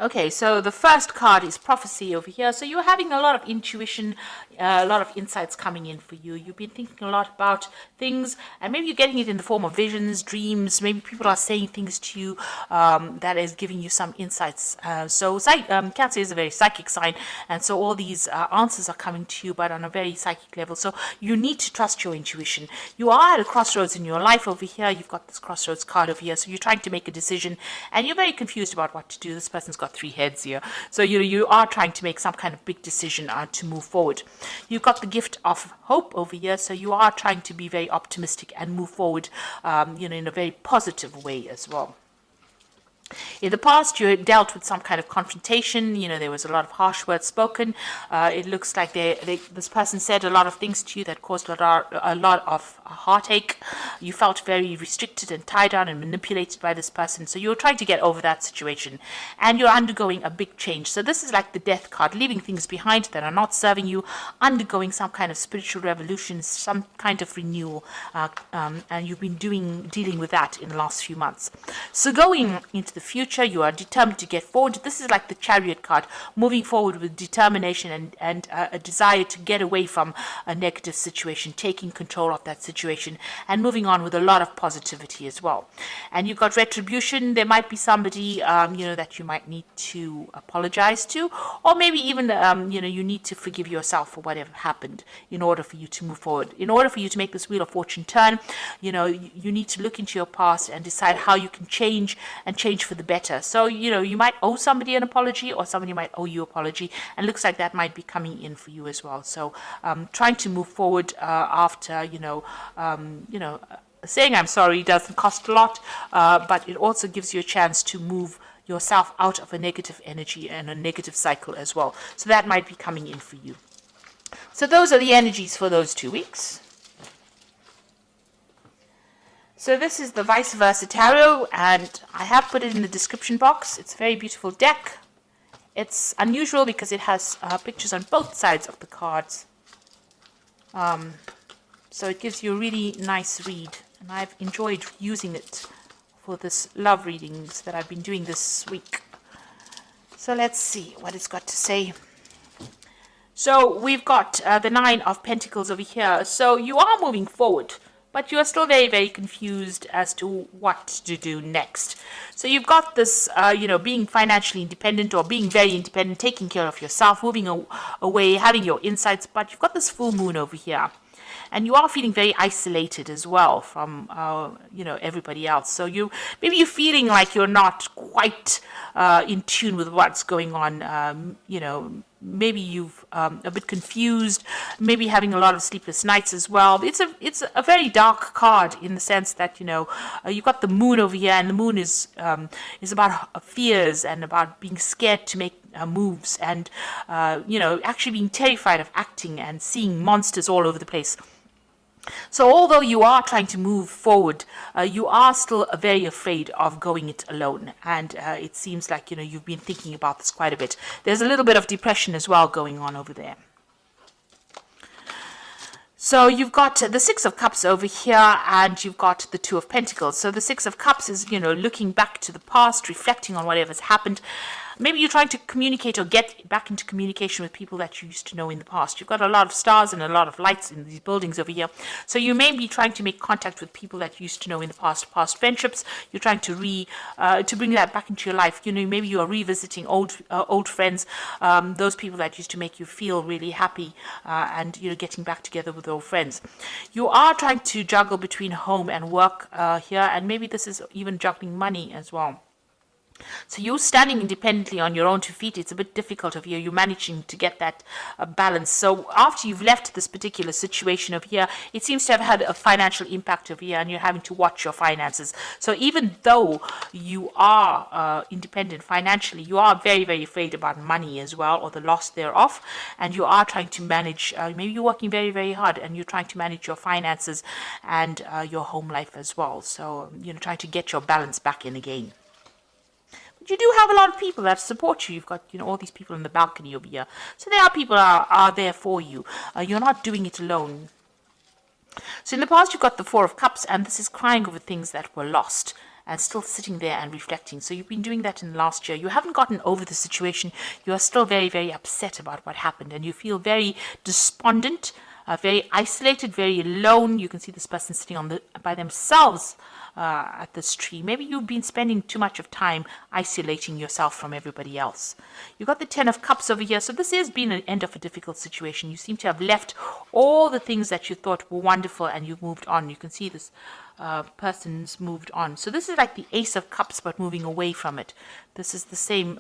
Okay, so the first card is prophecy over here. So you're having a lot of intuition, a lot of insights coming in for you. You've been thinking a lot about things, and maybe you're getting it in the form of visions, dreams. Maybe people are saying things to you that is giving you some insights. Cancer is a very psychic sign, and so all these answers are coming to you, but on a very psychic level. So you need to trust your intuition. You are at a crossroads in your life over here. You've got this crossroads card over here, so you're trying to make a decision, and you're very confused about what to do. This person's got 3 heads here, so you are trying to make some kind of big decision to move forward. You've got the gift of hope over here, so you are trying to be very optimistic and move forward, in a very positive way as well. In the past, you had dealt with some kind of confrontation. There was a lot of harsh words spoken. It looks like this person said a lot of things to you that caused a lot of heartache. You felt very restricted and tied down and manipulated by this person. So you're trying to get over that situation, and you're undergoing a big change. So this is like the death card, leaving things behind that are not serving you, undergoing some kind of spiritual revolution, some kind of renewal, and you've been dealing with that in the last few months. So going into the future, you are determined to get forward. This is like the Chariot card, moving forward with determination and a desire to get away from a negative situation, taking control of that situation, and moving on with a lot of positivity as well. And you've got retribution. There might be somebody that you might need to apologize to, or maybe even you need to forgive yourself for whatever happened in order for you to move forward. In order for you to make this wheel of fortune turn, you need to look into your past and decide how you can change for the better. So you might owe somebody an apology, or somebody might owe you an apology, and looks like that might be coming in for you as well. So trying to move forward after saying I'm sorry doesn't cost a lot, but it also gives you a chance to move yourself out of a negative energy and a negative cycle as well. So that might be coming in for you. So those are the energies for those 2 weeks. So this is the Vice Versa Tarot, and I have put it in the description box. It's a very beautiful deck. It's unusual because it has pictures on both sides of the cards. So it gives you a really nice read, and I've enjoyed using it for this love readings that I've been doing this week. So let's see what it's got to say. So we've got the 9 of Pentacles over here. So you are moving forward, but you are still very, very confused as to what to do next. So you've got this, being financially independent or being very independent, taking care of yourself, moving away, having your insights, but you've got this full moon over here. And you are feeling very isolated as well from, everybody else. So maybe you're feeling like you're not quite in tune with what's going on, maybe you've a bit confused, maybe having a lot of sleepless nights as well. It's a very dark card in the sense that you've got the moon over here, and the moon is about fears and about being scared to make moves, and actually being terrified of acting and seeing monsters all over the place. So although you are trying to move forward, you are still very afraid of going it alone. And it seems like, you've been thinking about this quite a bit. There's a little bit of depression as well going on over there. So you've got the 6 of Cups over here, and you've got the 2 of Pentacles. So the 6 of Cups is, looking back to the past, reflecting on whatever's happened. Maybe you're trying to communicate or get back into communication with people that you used to know in the past. You've got a lot of stars and a lot of lights in these buildings over here. So you may be trying to make contact with people that you used to know in the past friendships. You're trying to bring that back into your life. Maybe you are revisiting old friends, those people that used to make you feel really happy, and getting back together with old friends. You are trying to juggle between home and work here, and maybe this is even juggling money as well. So you're standing independently on your own 2 feet. It's a bit difficult of you. You're managing to get that balance. So after you've left this particular situation over here, it seems to have had a financial impact over here, and you're having to watch your finances. So even though you are independent financially, you are very, very afraid about money as well, or the loss thereof. And you are trying to manage, maybe you're working very, very hard, and you're trying to manage your finances and your home life as well. So, trying to get your balance back in again. You do have a lot of people that support you. You've got, all these people on the balcony over here. So there are people are there for you. You're not doing it alone. So in the past, you've got the 4 of Cups, and this is crying over things that were lost. and still sitting there and reflecting. So you've been doing that in the last year. You haven't gotten over the situation. You are still very, very upset about what happened, and you feel very despondent, very isolated, very alone. You can see this person sitting on by themselves at this tree. Maybe you've been spending too much of time isolating yourself from everybody else. You've got the Ten of Cups over here. So this has been an end of a difficult situation. You seem to have left all the things that you thought were wonderful and you've moved on. You can see this person's moved on. So this is like the Ace of Cups, but moving away from it. This is the same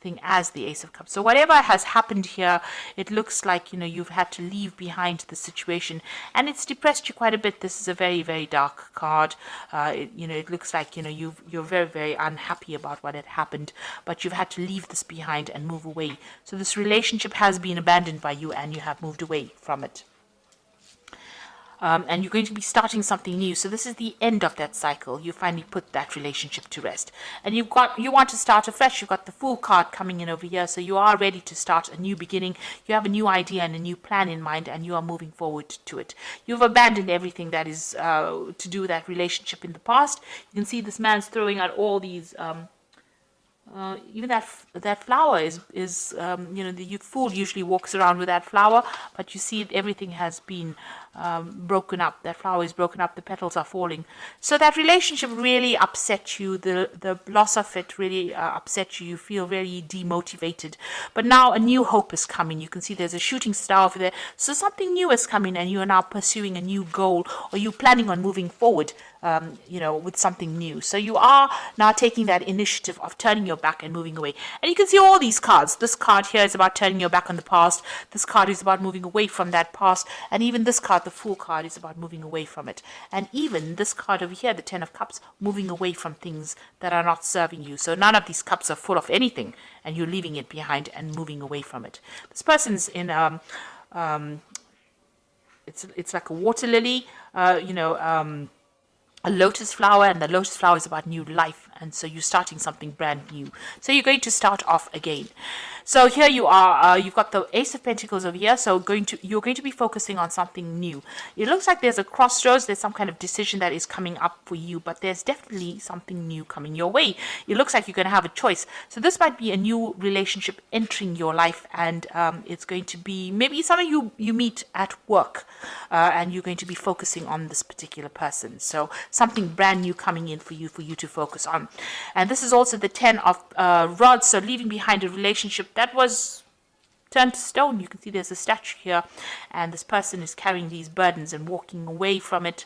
thing as the Ace of Cups. So whatever has happened here, it looks like, you've had to leave behind the situation, and it's depressed you quite a bit. This is a very, very dark card. It looks like, you're very, very unhappy about what had happened, but you've had to leave this behind and move away. So this relationship has been abandoned by you and you have moved away from it. And you're going to be starting something new. So this is the end of that cycle. You finally put that relationship to rest. And you want to start afresh. You've got the Fool card coming in over here. So you are ready to start a new beginning. You have a new idea and a new plan in mind, and you are moving forward to it. You've abandoned everything that is to do with that relationship in the past. You can see this man's throwing out all these... even that flower is the fool usually walks around with that flower, but you see everything has been broken up. That flower is broken up, the petals are falling. So that relationship really upset you. The loss of it really upset you. You feel very demotivated. But now a new hope is coming. You can see there's a shooting star over there. So something new is coming, and you are now pursuing a new goal, or you're planning on moving forward with something new. So you are now taking that initiative of turning your back and moving away. And you can see all these cards. This card here is about turning your back on the past. This card is about moving away from that past. And even this card, the Fool card, is about moving away from it. And even this card over here, the Ten of Cups, moving away from things that are not serving you. So none of these cups are full of anything, and you're leaving it behind and moving away from it. This person's in it's like a water lily, a lotus flower, and the lotus flower is about new life, and so you're starting something brand new. So you're going to start off again. So here you are, you've got the Ace of Pentacles over here, so you're going to be focusing on something new. It looks like there's a crossroads, there's some kind of decision that is coming up for you, but there's definitely something new coming your way. It looks like you're going to have a choice. So this might be a new relationship entering your life, and it's going to be maybe something you meet at work, and you're going to be focusing on this particular person. So something brand new coming in for you to focus on. And this is also the Ten of Rods, so leaving behind a relationship that was turned to stone. You can see there's a statue here, and this person is carrying these burdens and walking away from it.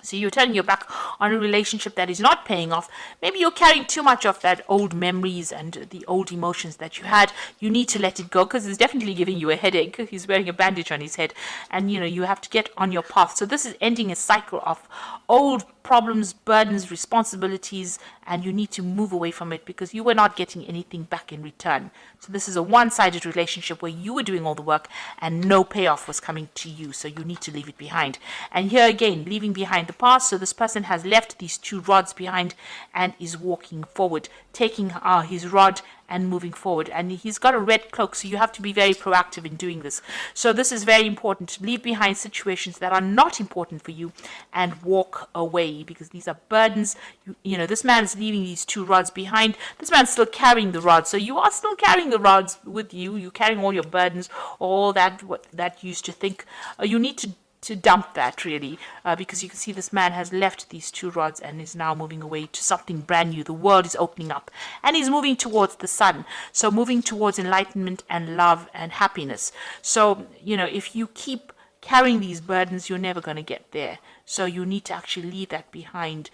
So you're turning your back on a relationship that is not paying off. Maybe you're carrying too much of that old memories and the old emotions that you had. You need to let it go, because it's definitely giving you a headache. He's wearing a bandage on his head, and you have to get on your path. So this is ending a cycle of old problems, burdens, responsibilities, and you need to move away from it because you were not getting anything back in return. So this is a one-sided relationship where you were doing all the work and no payoff was coming to you. So you need to leave it behind. And here again, leaving behind the past. So this person has left these two rods behind and is walking forward, taking his rod and moving forward. And he's got a red cloak, so you have to be very proactive in doing this. So this is very important. To leave behind situations that are not important for you and walk away, because these are burdens. This man's leaving these two rods behind. This man's still carrying the rods. So you are still carrying the rods with you. You're carrying all your burdens, all that you used to think. You need to dump that, really, because you can see this man has left these two rods and is now moving away to something brand new. The world is opening up and he's moving towards the sun, so moving towards enlightenment and love and happiness. So if you keep carrying these burdens, you're never going to get there. So you need to actually leave that behind.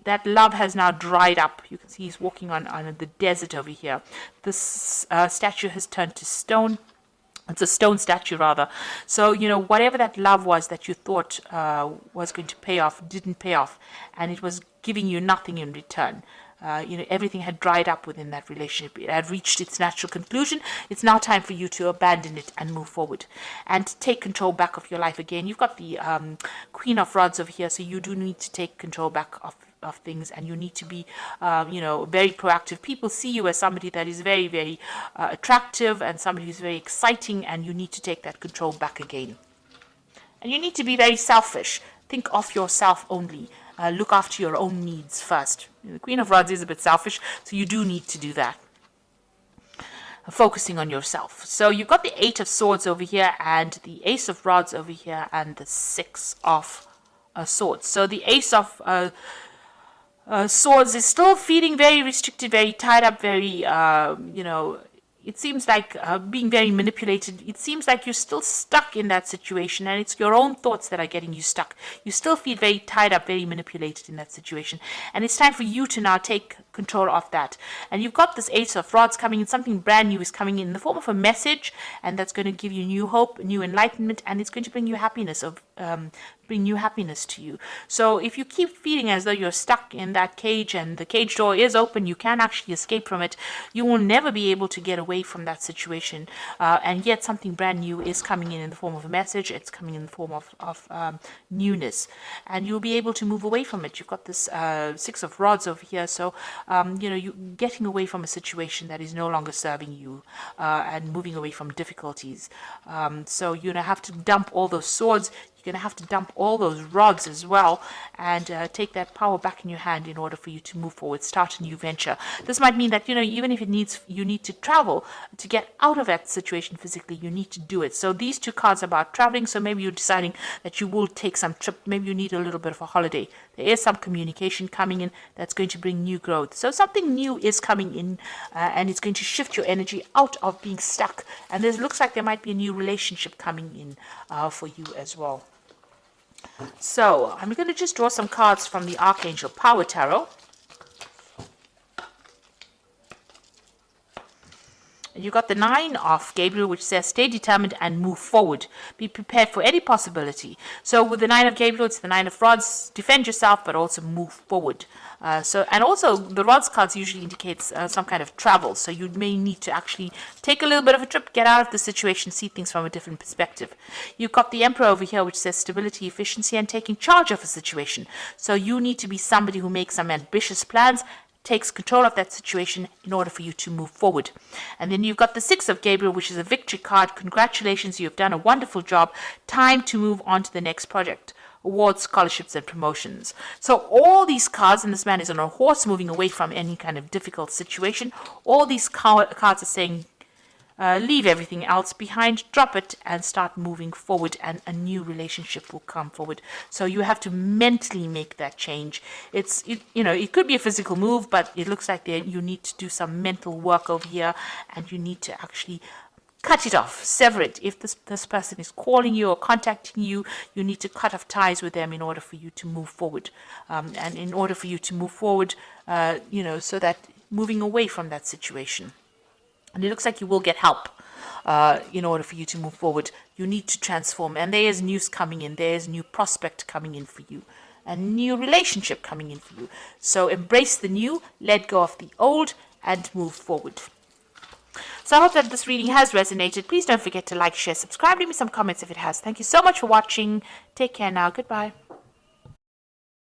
That love has now dried up. You can see he's walking on the desert over here. This statue has turned to stone. It's a stone statue, rather. So, whatever that love was that you thought was going to pay off, didn't pay off. And it was giving you nothing in return. Everything had dried up within that relationship. It had reached its natural conclusion. It's now time for you to abandon it and move forward and take control back of your life again. You've got the Queen of Rods over here, so you do need to take control back of things, and you need to be very proactive. People see you as somebody that is very, very attractive and somebody who's very exciting, and you need to take that control back again. And you need to be very selfish. Think of yourself only. look after your own needs first. The Queen of Rods is a bit selfish, so you do need to do that. Focusing on yourself. So you've got the Eight of Swords over here and the Ace of Rods over here and the Six of Swords. So the Ace of Swords is still feeling very restricted, very tied up, very, it seems like being very manipulated. It seems like you're still stuck in that situation, and it's your own thoughts that are getting you stuck. You still feel very tied up, very manipulated in that situation. And it's time for you to now take control of that. And you've got this Ace of Rods coming in. Something brand new is coming in the form of a message, and that's going to give you new hope, new enlightenment, and it's going to bring you happiness bring new happiness to you. So if you keep feeling as though you're stuck in that cage and the cage door is open, you can actually escape from it, you will never be able to get away from that situation. And yet something brand new is coming in the form of a message. It's coming in the form of newness, and you'll be able to move away from it. You've got this Six of Rods over here. So, you're getting away from a situation that is no longer serving you, and moving away from difficulties. So you're going to have to dump all those swords. You're going to have to dump all those rods as well, and take that power back in your hand in order for you to move forward, start a new venture. This might mean that, even if you need to travel to get out of that situation physically, you need to do it. So these two cards are about traveling. So maybe you're deciding that you will take some trip. Maybe you need a little bit of a holiday. There is some communication coming in that's going to bring new growth. So something new is coming in, and it's going to shift your energy out of being stuck. And it looks like there might be a new relationship coming in for you as well. So I'm going to just draw some cards from the Archangel Power Tarot. And you've got the Nine of Gabriel, which says, stay determined and move forward. Be prepared for any possibility. So with the Nine of Gabriel, it's the Nine of Rods. Defend yourself, but also move forward. And also the Rods cards usually indicates some kind of travel. So you may need to actually take a little bit of a trip, get out of the situation, see things from a different perspective. You've got the Emperor over here, which says stability, efficiency, and taking charge of a situation. So you need to be somebody who makes some ambitious plans, takes control of that situation in order for you to move forward. And then you've got the Six of Gabriel, which is a victory card. Congratulations, you've done a wonderful job. Time to move on to the next project. Awards, scholarships, and promotions. So all these cards, and this man is on a horse moving away from any kind of difficult situation. All these cards are saying, leave everything else behind, drop it, and start moving forward, and a new relationship will come forward. So you have to mentally make that change. It could be a physical move, but it looks like you need to do some mental work over here, and you need to actually cut it off, sever it. If this person is calling you or contacting you, you need to cut off ties with them in order for you to move forward. And in order for you to move forward, so that moving away from that situation. And it looks like you will get help in order for you to move forward. You need to transform. And there is news coming in. There is new prospect coming in for you. A new relationship coming in for you. So embrace the new, let go of the old, and move forward. So I hope that this reading has resonated. Please don't forget to like, share, subscribe. Leave me some comments if it has. Thank you so much for watching. Take care now. Goodbye.